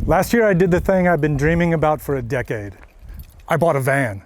Last year I did the thing I've been dreaming about for a decade. I bought a van.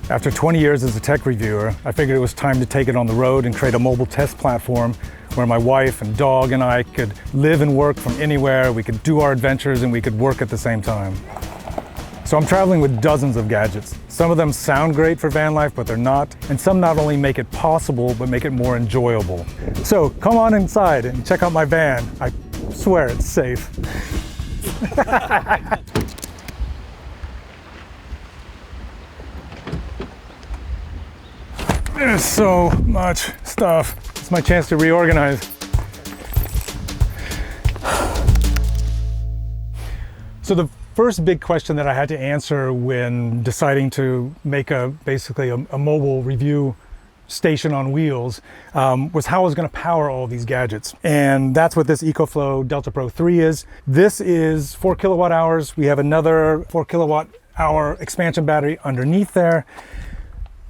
After 20 years as a tech reviewer, I figured it was time to take it on the road and create a mobile test platform where my wife and dog and I could live and work from anywhere, we could do our adventures, and we could work at the same time. So I'm traveling with dozens of gadgets. Some of them sound great for van life, but they're not. And some not only make it possible, but make it more enjoyable. So come on inside and check out my van. I swear it's safe. There's so much stuff. It's my chance to reorganize. So the first big question that I had to answer when deciding to make basically a mobile review station on wheels was how I was going to power all these gadgets. And that's what this EcoFlow Delta Pro 3 is. This is 4 kilowatt hours. We have another 4 kilowatt hour expansion battery underneath there.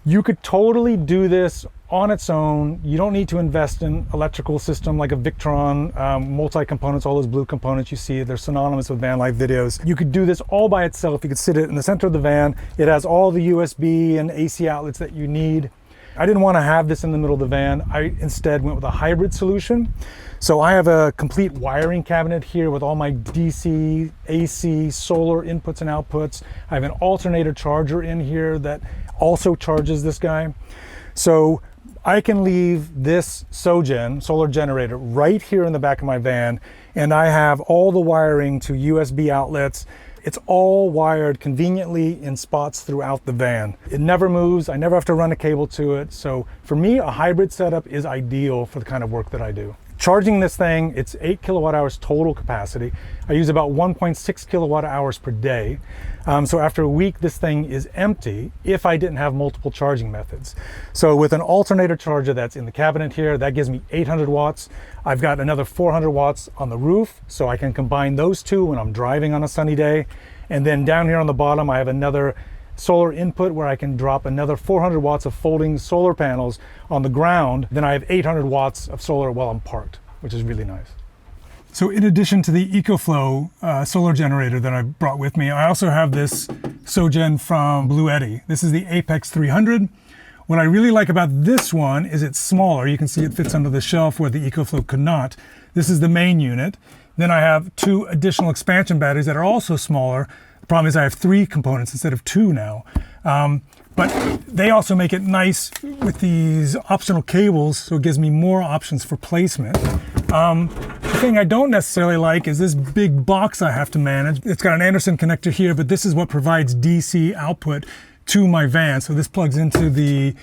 You could totally do this on its own. You don't need to invest in electrical system like a Victron, multi-components, all those blue components you see, they're synonymous with van life videos. You could do this all by itself. You could sit it in the center of the van. It has all the USB and AC outlets that you need. I didn't want to have this in the middle of the van. I instead went with a hybrid solution. So I have a complete wiring cabinet here with all my DC, AC, solar inputs and outputs. I have an alternator charger in here that also charges this guy. So I can leave this SoGen, solar generator, right here in the back of my van, and I have all the wiring to USB outlets. It's all wired conveniently in spots throughout the van. It never moves. I never have to run a cable to it. So for me, a hybrid setup is ideal for the kind of work that I do. Charging this thing, it's 8 kilowatt hours total capacity. I use about 1.6 kilowatt hours per day. So after a week, this thing is empty if I didn't have multiple charging methods. So with an alternator charger that's in the cabinet here, that gives me 800 watts. I've got another 400 watts on the roof, so I can combine those two when I'm driving on a sunny day. And then down here on the bottom, I have another solar input where I can drop another 400 watts of folding solar panels on the ground. Then I have 800 watts of solar while I'm parked, which is really nice. So in addition to the EcoFlow solar generator that I brought with me, I also have this SoGen from Blue Eddy. This is the Apex 300. What I really like about this one is it's smaller. You can see it fits under the shelf where the EcoFlow could not. This is the main unit. Then I have 2 additional expansion batteries that are also smaller. The problem is I have 3 components instead of 2 now. But they also make it nice with these optional cables, so it gives me more options for placement. The thing I don't necessarily like is this big box I have to manage. It's got an Anderson connector here, but this is what provides DC output to my van. So this plugs into the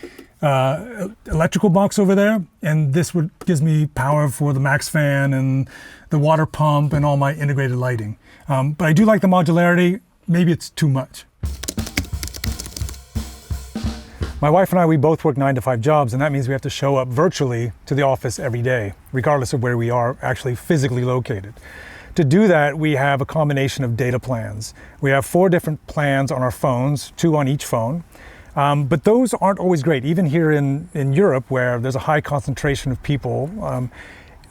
electrical box over there, and this gives me power for the Max fan and the water pump and all my integrated lighting. But I do like the modularity. Maybe it's too much. My wife and I, we both work 9-to-5 jobs, and that means we have to show up virtually to the office every day, regardless of where we are actually physically located. To do that, we have a combination of data plans. We have 4 different plans on our phones, 2 on each phone. But those aren't always great. Even here in Europe, where there's a high concentration of people,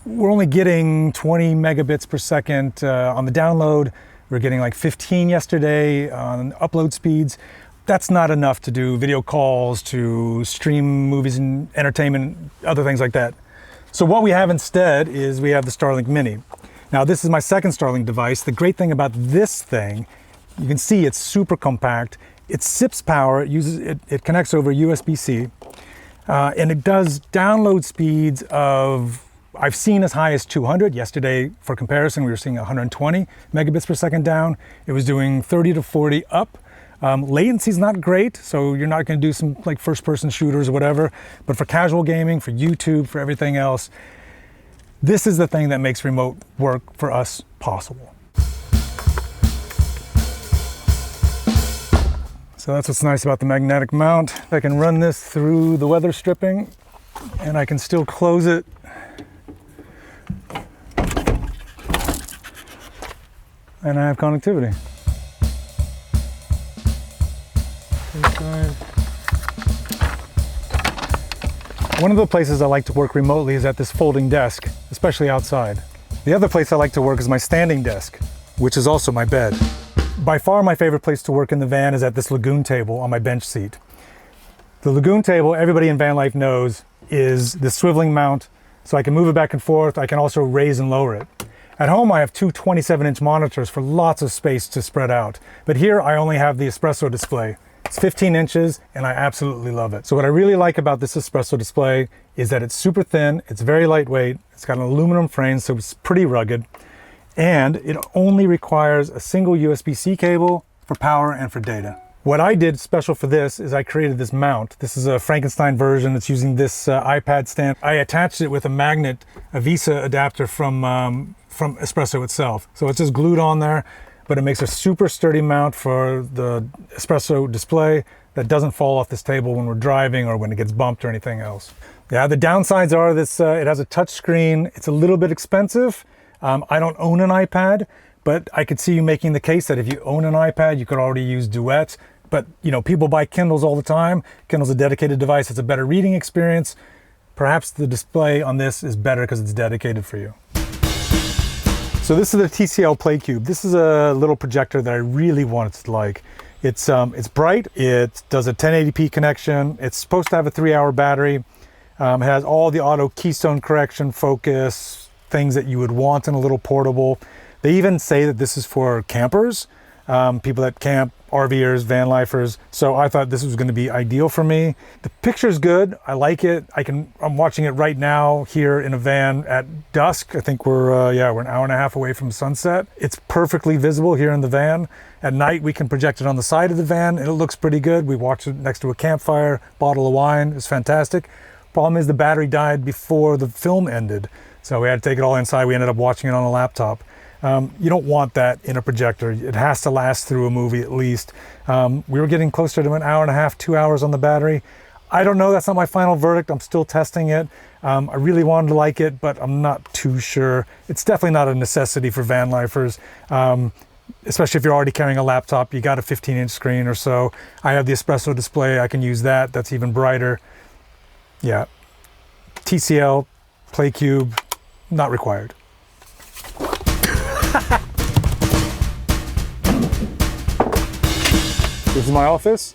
we're only getting 20 megabits per second on the download. We're getting like 15 yesterday on upload speeds. That's not enough to do video calls, to stream movies and entertainment, other things like that. So what we have instead is we have the Starlink Mini. Now this is my second Starlink device. The great thing about this thing, you can see it's super compact. It sips power, it connects over USB-C, and it does download speeds of, I've seen as high as 200. Yesterday, for comparison, we were seeing 120 megabits per second down. It was doing 30 to 40 up. Latency's not great, so you're not going to do some like first-person shooters or whatever, but for casual gaming, for YouTube, for everything else, this is the thing that makes remote work for us possible. So that's what's nice about the magnetic mount. I can run this through the weather stripping, and I can still close it. And I have connectivity. One of the places I like to work remotely is at this folding desk, especially outside. The other place I like to work is my standing desk. which is also my bed. By far my favorite place to work in the van is at this Lagoon table on my bench seat. The Lagoon table, everybody in van life knows, is the swiveling mount, so I can move it back and forth. I can also raise and lower it. At home, I have two 27-inch monitors for lots of space to spread out. But here, I only have the espresso display. It's 15 inches, and I absolutely love it. So what I really like about this espresso display is that it's super thin, it's very lightweight, it's got an aluminum frame, so it's pretty rugged, and it only requires a single USB-C cable for power and for data. What I did special for this is I created this mount. This is a Frankenstein version. It's using this iPad stand. I attached it with a magnet, a VISA adapter from Espresso itself. So it's just glued on there, but it makes a super sturdy mount for the Espresso display that doesn't fall off this table when we're driving or when it gets bumped or anything else. Yeah, the downsides are this, it has a touch screen. It's a little bit expensive. I don't own an iPad, but I could see you making the case that if you own an iPad, you could already use Duet. But you know, people buy Kindles all the time. Kindle's a dedicated device. It's a better reading experience. Perhaps the display on this is better because it's dedicated for you. So this is the TCL Play Cube. This is a little projector that I really wanted to like. It's bright. It does a 1080p connection. It's supposed to have a 3-hour battery. It has all the auto keystone correction, focus, things that you would want in a little portable. They even say that this is for campers, people that camp, RVers, van lifers. So I thought this was going to be ideal for me. The picture's good. I like it. I'm watching it right now here in a van at dusk. I think we're an hour and a half away from sunset. It's perfectly visible here in the van. At night, we can project it on the side of the van and it looks pretty good. We watched it next to a campfire, bottle of wine. It's fantastic. Problem is the battery died before the film ended. So we had to take it all inside. We ended up watching it on a laptop. You don't want that in a projector. It has to last through a movie at least. We were getting closer to an hour and a half, 2 hours on the battery. I don't know, that's not my final verdict. I'm still testing it. I really wanted to like it, but I'm not too sure. It's definitely not a necessity for van lifers. Especially if you're already carrying a laptop, you got a 15-inch screen or so. I have the Espresso display, I can use that. That's even brighter. Yeah, TCL, Play Cube, not required. This is my office.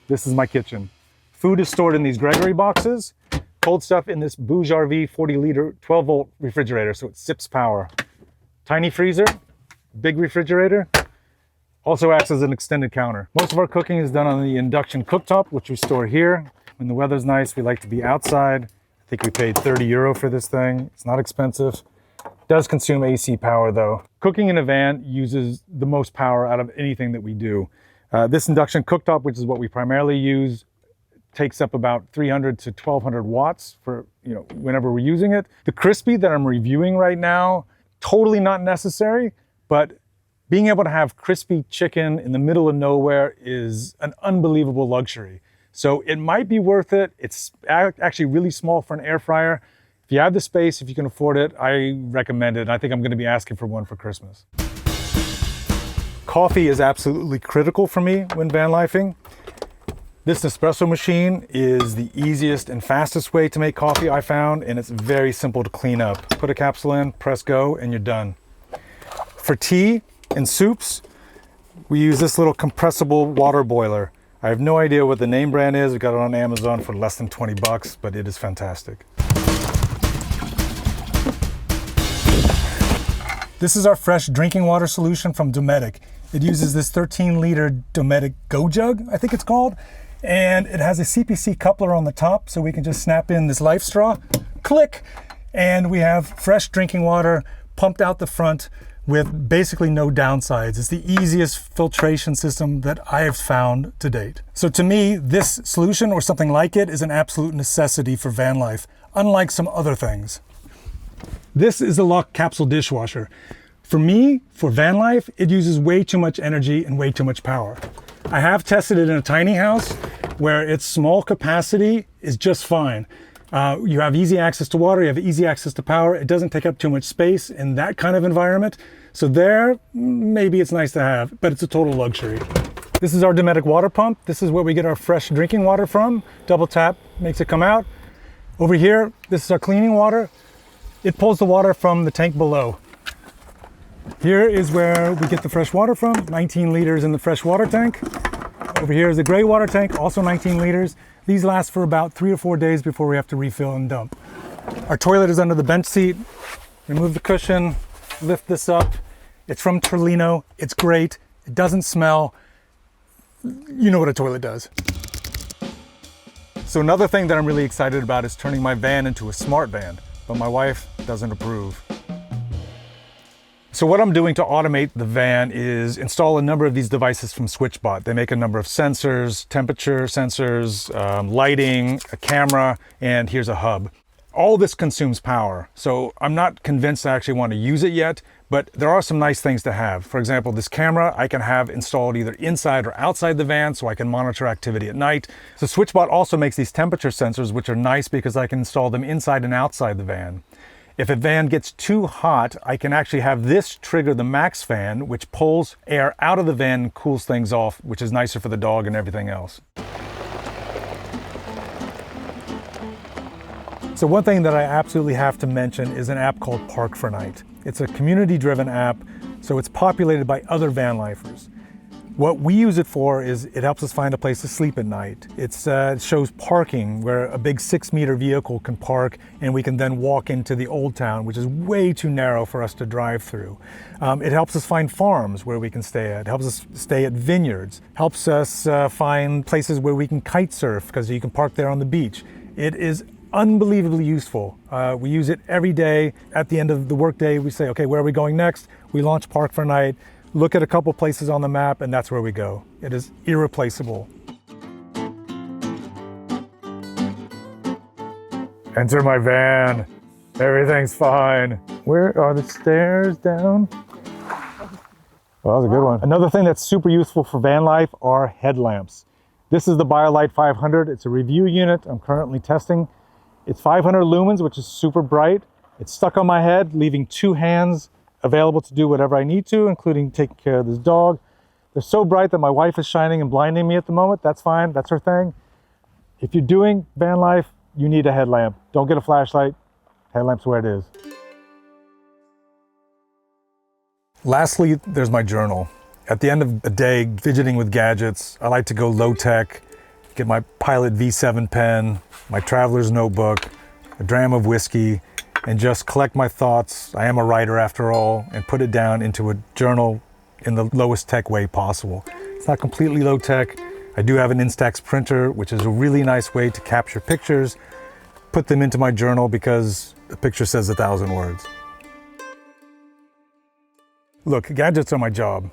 This is my kitchen. Food is stored in these Gregory boxes. Cold stuff in this Bouge RV 40-liter 12-volt refrigerator, so it sips power. Tiny freezer, big refrigerator. Also acts as an extended counter. Most of our cooking is done on the induction cooktop, which we store here. When the weather's nice, we like to be outside. I think we paid 30 euro for this thing. It's not expensive. Does consume AC power though. Cooking in a van uses the most power out of anything that we do. This induction cooktop, which is what we primarily use, takes up about 300 to 1200 watts for, whenever we're using it. The crispy that I'm reviewing right now, totally not necessary, but being able to have crispy chicken in the middle of nowhere is an unbelievable luxury. So it might be worth it. It's actually really small for an air fryer. If you have the space, if you can afford it, I recommend it. I think I'm going to be asking for one for Christmas. Coffee is absolutely critical for me when van lifing. This espresso machine is the easiest and fastest way to make coffee I found, and it's very simple to clean up. Put a capsule in, press go, and you're done. For tea and soups, we use this little compressible water boiler. I have no idea what the name brand is. We got it on Amazon for less than 20 bucks, but it is fantastic. This is our fresh drinking water solution from Dometic. It uses this 13-liter Dometic Go Jug, I think it's called, and it has a CPC coupler on the top, so we can just snap in this life straw, click, and we have fresh drinking water pumped out the front with basically no downsides. It's the easiest filtration system that I have found to date. So to me, this solution or something like it is an absolute necessity for van life, unlike some other things. This is the Lock Capsule Dishwasher. For me, for van life, it uses way too much energy and way too much power. I have tested it in a tiny house where its small capacity is just fine. You have easy access to water, you have easy access to power. It doesn't take up too much space in that kind of environment. So there, maybe it's nice to have, but it's a total luxury. This is our Dometic water pump. This is where we get our fresh drinking water from. Double tap makes it come out. Over here, this is our cleaning water. It pulls the water from the tank below. Here is where we get the fresh water from, 19 liters in the fresh water tank. Over here is the gray water tank, also 19 liters. These last for about 3 or 4 days before we have to refill and dump. Our toilet is under the bench seat. Remove the cushion, lift this up. It's from Torlino, it's great, it doesn't smell. You know what a toilet does. So another thing that I'm really excited about is turning my van into a smart van, but my wife doesn't approve. So what I'm doing to automate the van is install a number of these devices from SwitchBot. They make a number of sensors, temperature sensors, lighting, a camera, and here's a hub. All this consumes power, so I'm not convinced I actually want to use it yet, but there are some nice things to have. For example, this camera I can have installed either inside or outside the van so I can monitor activity at night. So SwitchBot also makes these temperature sensors, which are nice because I can install them inside and outside the van. If a van gets too hot, I can actually have this trigger the max fan, which pulls air out of the van and cools things off, which is nicer for the dog and everything else. So one thing that I absolutely have to mention is an app called Park for Night. It's a community-driven app, so it's populated by other van lifers. What we use it for is it helps us find a place to sleep at night. It shows parking where a big 6-meter vehicle can park and we can then walk into the old town, which is way too narrow for us to drive through. It helps us find farms where we can stay at. It helps us stay at vineyards. Helps us find places where we can kite surf because you can park there on the beach. It is unbelievably useful. We use it every day. At the end of the workday, we say, okay, where are we going next? We launch Park for Night, look at a couple places on the map, and that's where we go. It is irreplaceable. Enter my van. Everything's fine. Where are the stairs down? Well, that was a good one. Another thing that's super useful for van life are headlamps. This is the BioLight 500. It's a review unit I'm currently testing. It's 500 lumens, which is super bright. It's stuck on my head, leaving 2 hands available to do whatever I need to, including taking care of this dog. They're so bright that my wife is shining and blinding me at the moment. That's fine, that's her thing. If you're doing van life, you need a headlamp. Don't get a flashlight. Headlamp's where it is. Lastly, there's my journal. At the end of a day fidgeting with gadgets, I like to go low tech, get my Pilot V7 pen, my traveler's notebook, a dram of whiskey, and just collect my thoughts. I am a writer after all, and put it down into a journal in the lowest tech way possible. It's not completely low tech. I do have an Instax printer, which is a really nice way to capture pictures, put them into my journal because a picture says 1,000 words. Look, gadgets are my job.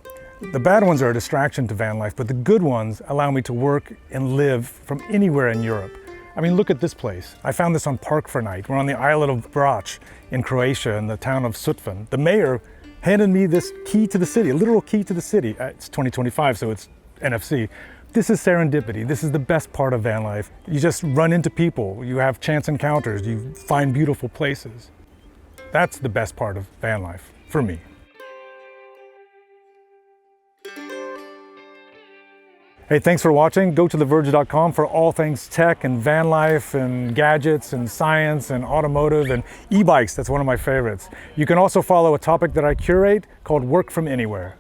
The bad ones are a distraction to van life, but the good ones allow me to work and live from anywhere in Europe. I mean, look at this place. I found this on Park for Night. We're on the islet of Verge in Croatia in the town of Sutphen. The mayor handed me this key to the city, a literal key to the city. It's 2025, so it's NFC. This is serendipity. This is the best part of van life. You just run into people. You have chance encounters. You find beautiful places. That's the best part of van life for me. Hey, thanks for watching. Go to theverge.com for all things tech and van life and gadgets and science and automotive and e-bikes. That's one of my favorites. You can also follow a topic that I curate called Work from Anywhere.